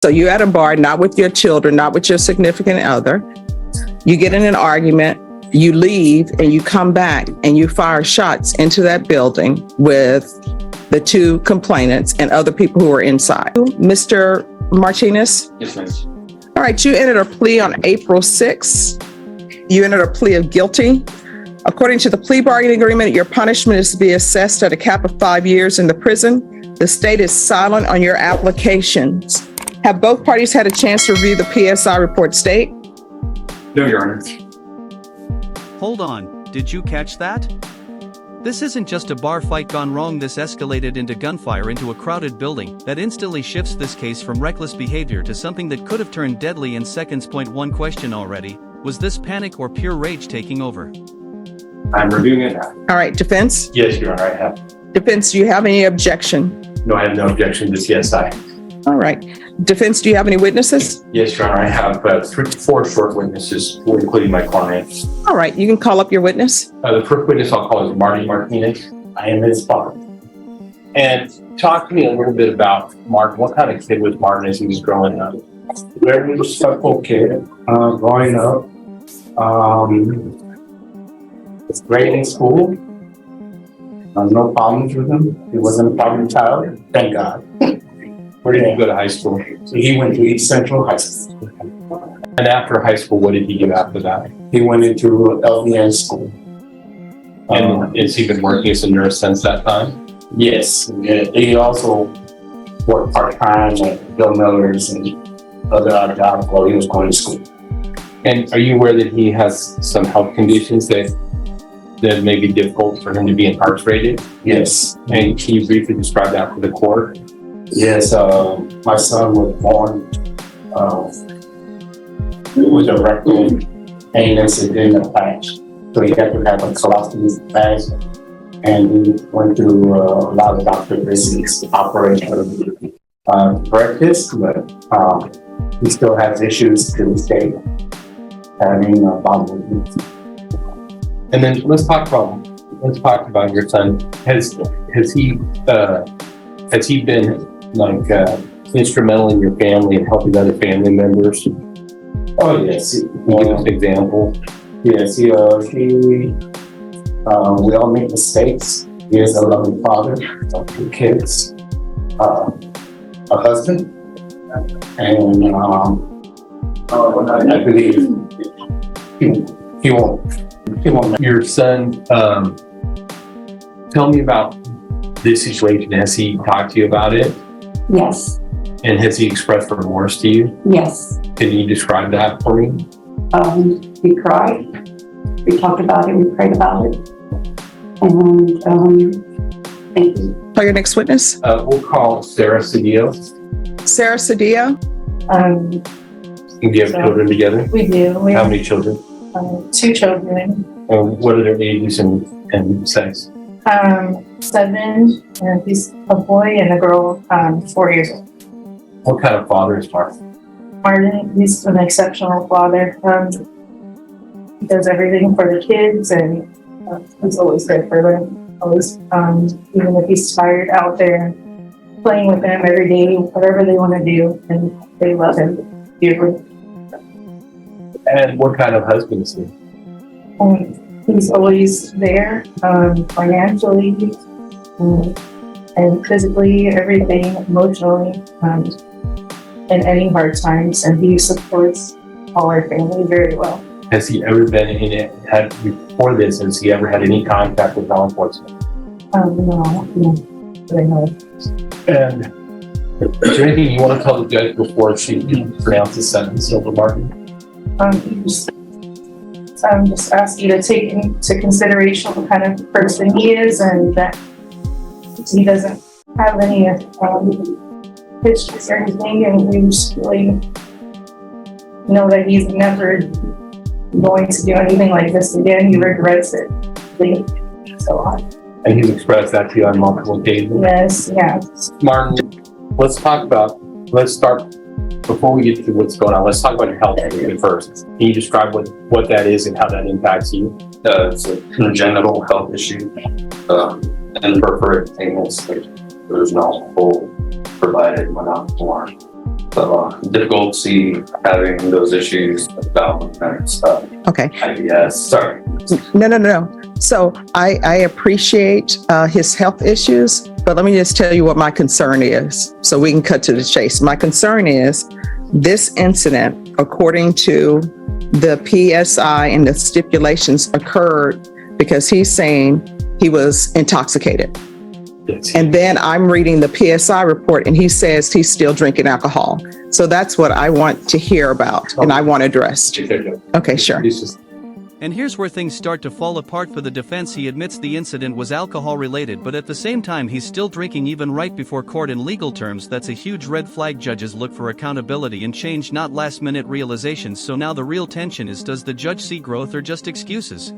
So you're at a bar, not with your children, not with your significant other. You get in an argument, you leave, and you come back and you fire shots into that building with the two complainants and other people who are inside. Mr. Martinez? Yes, ma'am. All right, you entered a plea on April 6th. You entered a plea of guilty. According to the plea bargaining agreement, your punishment is to be assessed at a cap of 5 years in the prison. The state is silent on your applications. Have both parties had a chance to review the PSI report state? No, Your Honor. Hold on, did you catch that? This isn't just a bar fight gone wrong. This escalated into gunfire into a crowded building that instantly shifts this case from reckless behavior to something that could have turned deadly in seconds. One question already, was this panic or pure rage taking over? I'm reviewing it now. All right, defense? Yes, Your Honor, I have. Defense, do you have any objection? No, I have no objection to CSI. All right. Defense, do you have any witnesses? Yes, Your Honor, I have 4 short witnesses, including my client. All right, you can call up your witness. The first witness I'll call is Marty Martinez. I am his father. And talk to me a little bit about Martin. What kind of kid was Martin as he was growing up? Very respectful kid, growing up. Was great in school. No problems with him. He wasn't a problem child, thank God. Where did he go to high school? So he went to East Central High School. And after high school, what did he do after that? He went into LVN school. And has he been working as a nurse since that time? Yes. He also worked part-time at Bill Miller's and other odd jobs while he was going to school. And are you aware that he has some health conditions that may be difficult for him to be incarcerated? Yes. And can you briefly describe that for the court? Yes, my son was born with a rectal anus edema patch. So he had to have a colostomy bag, and he went through a lot of doctor visits, operation, practice, but he still has issues to this day, having bowel movements. And then let's talk about your son. Has he been instrumental in your family and helping other family members? Oh yes. Can you give us an example? Yes, we all make mistakes. He is a loving father of 2 kids, a husband, and I believe he won't. Your son, tell me about this situation. Has he talked to you about it? Yes. And has he expressed remorse to you? Yes. Can you describe that for me? We cried. We talked about it. We prayed about it. And thank you. Call your next witness. We'll call Sarah Cedillo. Sarah Cedillo. Do you have children together? We do. We How have many children? 2 children. And what are their ages and sex? 7, and he's a boy, and a girl, 4 years old. What kind of father is Martin? Martin, he's an exceptional father. He does everything for the kids, and he's always there for them. Always, even if he's tired out there, playing with them every day, whatever they want to do, and they love him dearly. And what kind of husband is he? He's always there, financially, and physically, everything, emotionally, in any hard times, and he supports all our family very well. Has he ever been in it? Before this, has he ever had any contact with law enforcement? No, I know. And is there anything you want to tell the judge before she pronounces sentence over Martin? Just ask you to take into consideration what kind of person he is, and that he doesn't have any histories or anything, and we just really know that he's never going to do anything like this again. He regrets it. So on. And he's expressed that to you on multiple occasions? Yes, yeah. Martin, let's start, before we get to what's going on, let's talk about your health first. Can you describe what that is and how that impacts you? It's a congenital health issue, and perforated anus. There's no hole provided when I'm born. difficulty having those issues about stuff. Okay. IBS. Sorry. No. So I appreciate his health issues, but let me just tell you what my concern is so we can cut to the chase. My concern is this incident, according to the PSI and the stipulations, occurred because he's saying he was intoxicated. And then I'm reading the PSI report and he says he's still drinking alcohol. So that's what I want to hear about and I want addressed. Okay, sure. And here's where things start to fall apart for the defense. He admits the incident was alcohol related, but at the same time he's still drinking even right before court. In legal terms, that's a huge red flag. Judges look for accountability and change, not last minute realizations. So now the real tension is, does the judge see growth or just excuses?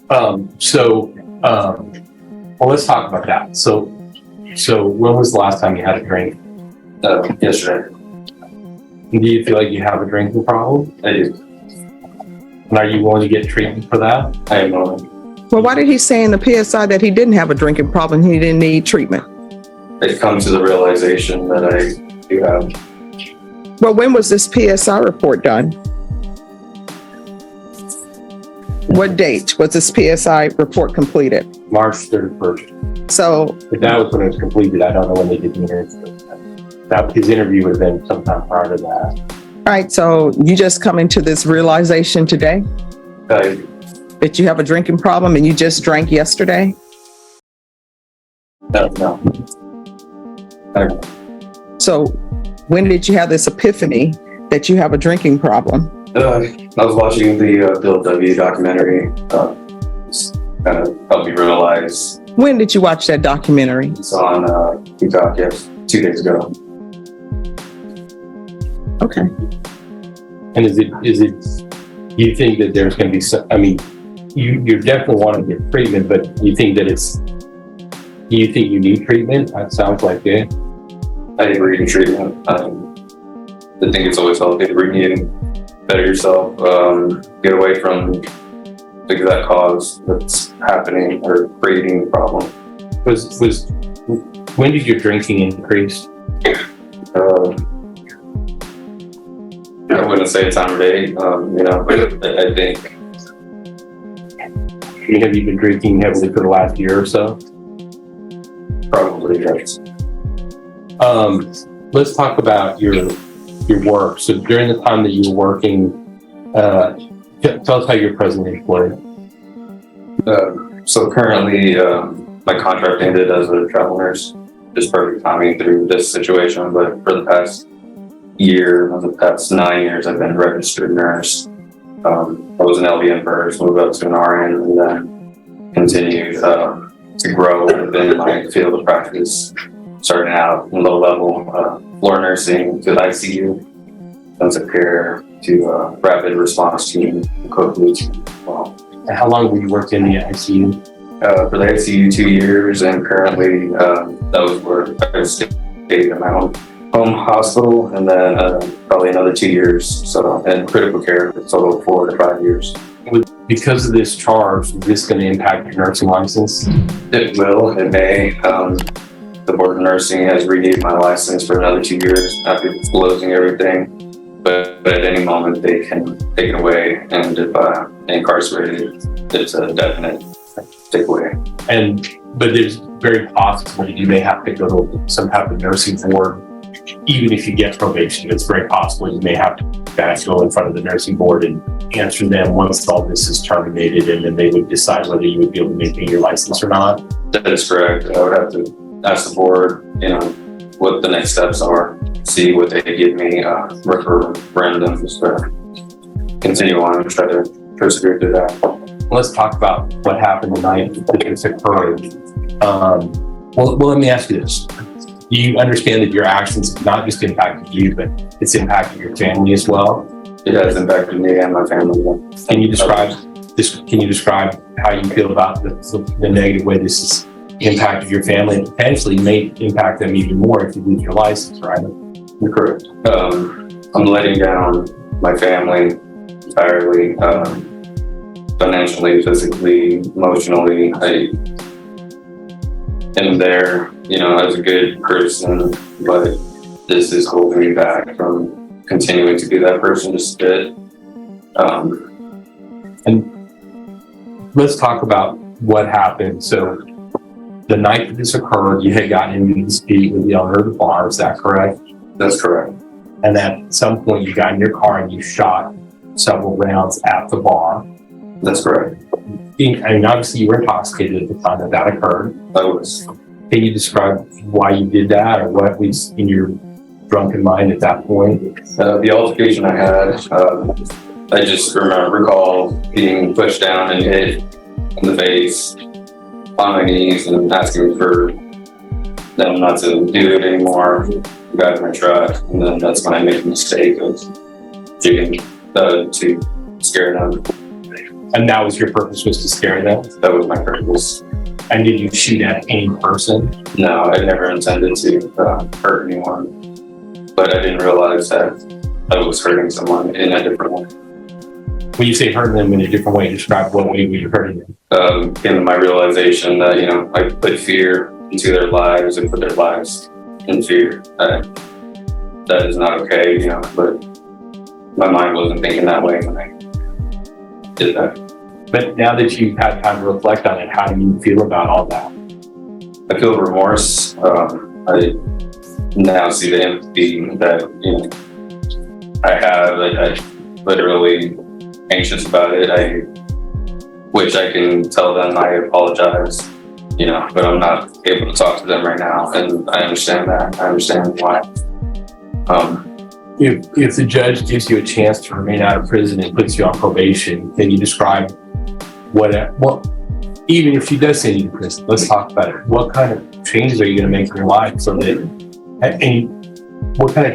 Well, let's talk about that. So when was the last time you had a drink? Yesterday. Do you feel like you have a drinking problem? I do. And are you willing to get treatment for that? I am willing. Well, why did he say in the PSI that he didn't have a drinking problem? He didn't need treatment. It comes to the realization that I do have. Well, when was this PSI report done? What date was this PSI report completed? March 31st. So, If that was when it was completed, I don't know when they did the interview. His interview would have been sometime prior to that. all right, so you just coming to this realization today that you have a drinking problem and you just drank yesterday? No. So when did you have this epiphany that you have a drinking problem? I was watching the Bill W. documentary. Just kind of helped me realize. When did you watch that documentary? It's on TikTok, yes, 2 days ago. Okay. And is it, do you think that there's going to be some, I mean, you definitely want to get treatment, but do you think you need treatment? That sounds like it. I think reading treatment. I think it's always healthy to read and better yourself. Get away from the exact cause that's happening or creating the problem. When did your drinking increase? I wouldn't say a time or date, but I think. Have you been drinking heavily for the last year or so? Probably, yes. Let's talk about your work. So during the time that you were working, tell us how your present employed. So currently, my contract ended as a travel nurse. Just perfect timing through this situation, but for the past 9 years, I've been a registered nurse. I was an LVN first, moved up to an RN, and then continued to grow within my field of practice. Starting out in low level floor nursing to the ICU, intensive care to rapid response team, COVID team. Well, And how long were you working in the ICU? for the ICU 2 years, and currently that was where I stayed in my own home hospital, and then probably another 2 years. So in critical care, a total of 4 to 5 years. Because of this charge, is this going to impact your nursing license? It will, it may. The Board of Nursing has renewed my license for another 2 years after disclosing everything. But at any moment, they can take it away. And if incarcerated, it's a definite takeaway. But there's very possible you may have to go to some type of nursing board. Even if you get probation, it's very possible you may have to go in front of the nursing board and answer them once all this is terminated, and then they would decide whether you would be able to maintain your license or not. That is correct. I would have to ask the board, what the next steps are, see what they give me, referendum, just to continue on and try to persevere through that. Let's talk about what happened the night that this occurred. Well, let me ask you this. Do you understand that your actions have not just impacted you, but it's impacted your family as well? It has impacted me and my family. Can you describe this? Can you describe how you feel about the negative way this has impacted your family, and potentially may impact them even more if you lose your license, right? You're correct. I'm letting down my family entirely, financially, physically, emotionally. I am there, as a good person, but this is holding me back from continuing to be that person just a bit. And let's talk about what happened. So the night that this occurred, you had gotten into the dispute with the owner of the bar, is that correct? That's correct. And at some point you got in your car and you shot several rounds at the bar. That's correct. I mean, obviously you were intoxicated at the time that that occurred. I was. Can you describe why you did that, or what was in your drunken mind at that point? The altercation I had, I just recall being pushed down and hit in the face on my knees and asking for them not to do it anymore, got in my truck, and then that's when I made the mistake of shooting to scare them. And that was your purpose, was to scare them? That was my purpose. And did you shoot at any person? No, I never intended to hurt anyone, but I didn't realize that I was hurting someone in a different way. When you say hurting them in a different way, describe what way were you hurting them? Came to my realization that, I put fear into their lives and put their lives in fear. That is not okay, but my mind wasn't thinking that way when I did that. But now that you've had time to reflect on it, how do you feel about all that? I feel remorse. I now see the empathy that, I have. I'm literally anxious about it. I wish I can tell them I apologize, but I'm not able to talk to them right now. And I understand that. I understand why. If the judge gives you a chance to remain out of prison and puts you on probation, can you describe what even if she does send you to prison, let's talk about it. What kind of changes are you going to make in your life so that, what kind of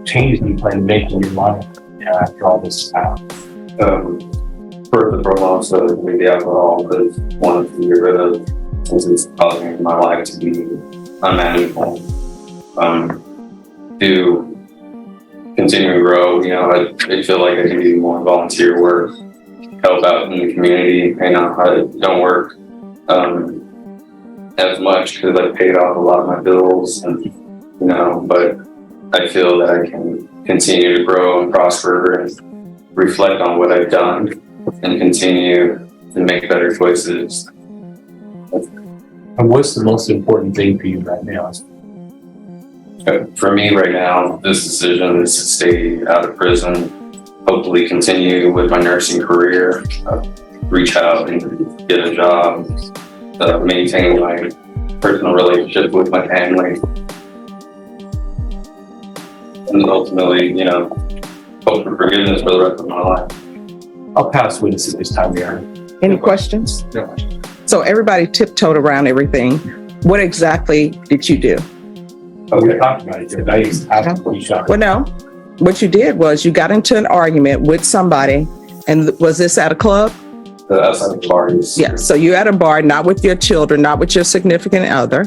changes do you plan to make in your life after all this is out? First and foremost, the alcohol is one to get rid of, since it's causing my life to be unmanageable. To continue to grow, I feel like I can do more volunteer work, help out in the community. I don't work as much because I paid off a lot of my bills, and but I feel that I can continue to grow and prosper and reflect on what I've done and continue to make better choices. And what's the most important thing for you right now? For me right now, this decision is to stay out of prison, hopefully continue with my nursing career, reach out and get a job, maintain my personal relationship with my family, and ultimately, hope for forgiveness for the rest of my life. I'll pass witness at this time, Aaron. Any questions? No. So everybody tiptoed around everything. What exactly did you do? We talked about it. I asked what you shot. Well, no. What you did was you got into an argument with somebody, and was this at a club? Outside of parties. Yeah. So you're at a bar, not with your children, not with your significant other.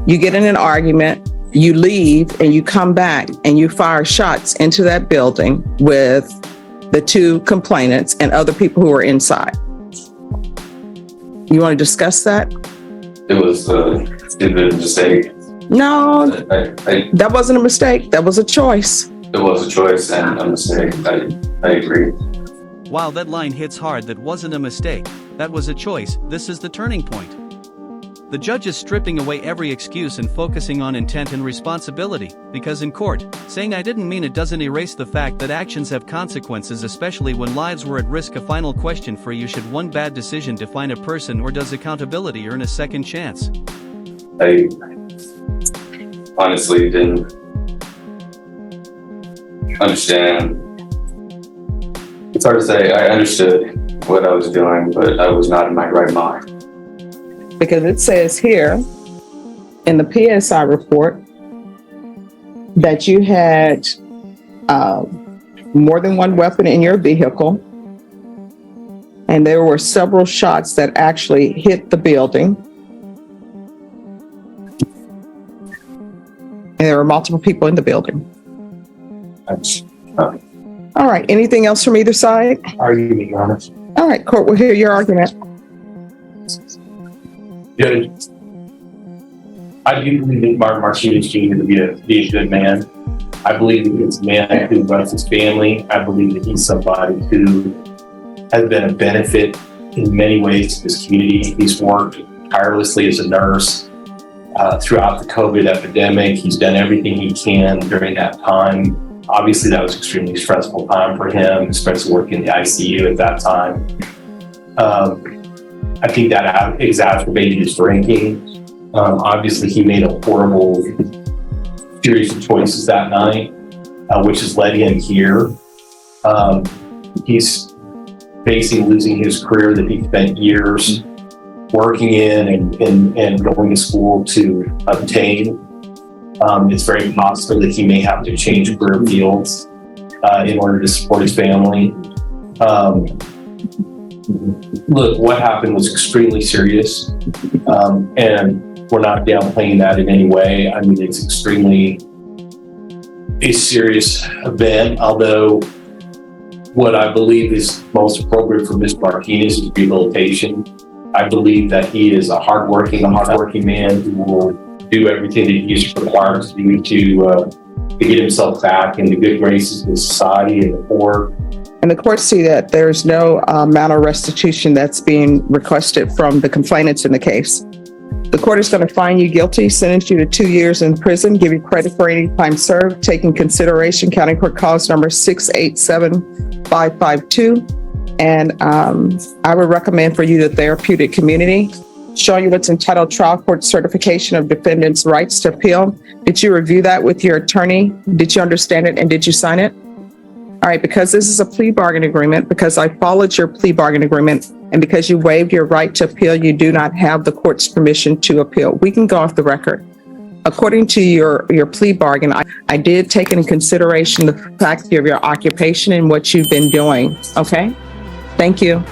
You get in an argument, you leave, and you come back and you fire shots into that building with the two complainants and other people who were inside. You want to discuss that? It was a stupid mistake. No, I that wasn't a mistake. That was a choice. It was a choice and a mistake. I agree. Wow, that line hits hard. That wasn't a mistake. That was a choice. This is the turning point. The judge is stripping away every excuse and focusing on intent and responsibility, because in court, saying "I didn't mean it" doesn't erase the fact that actions have consequences, especially when lives were at risk. A final question for you: should one bad decision define a person, or does accountability earn a second chance? I honestly didn't understand. It's hard to say. I understood what I was doing, but I was not in my right mind. Because it says here in the PSI report that you had more than one weapon in your vehicle, and there were several shots that actually hit the building. And there were multiple people in the building. All right, anything else from either side? Argument, Your Honor. All right, court will hear your argument. Judge, I do believe that Martin Martinez Jr. to be a good man. I believe that he's a man who runs his family. I believe that he's somebody who has been a benefit in many ways to this community. He's worked tirelessly as a nurse throughout the COVID epidemic. He's done everything he can during that time. Obviously, that was an extremely stressful time for him, especially working in the ICU at that time. I think that exacerbated his drinking. Obviously, he made a horrible series of choices that night, which has led him here. He's facing losing his career that he spent years working in and going to school to obtain. It's very possible that he may have to change career fields in order to support his family. Look, what happened was extremely serious, and we're not downplaying that in any way. I mean, it's extremely a serious event, although what I believe is most appropriate for Mr. Martinez is rehabilitation. I believe that he is a hardworking man who will do everything that he is required to do to get himself back in the good graces of society and the poor. And the courts see that there's no amount of restitution that's being requested from the complainants in the case. The court is going to find you guilty, sentence you to 2 years in prison, give you credit for any time served, taking consideration County Court Cause number 687552. And I would recommend for you the therapeutic community, showing you what's entitled Trial Court Certification of Defendant's Rights to Appeal. Did you review that with your attorney? Did you understand it and did you sign it? All right, because this is a plea bargain agreement, because I followed your plea bargain agreement, and because you waived your right to appeal, you do not have the court's permission to appeal. We can go off the record. According to your plea bargain, I did take into consideration the fact of your occupation and what you've been doing, okay? Thank you.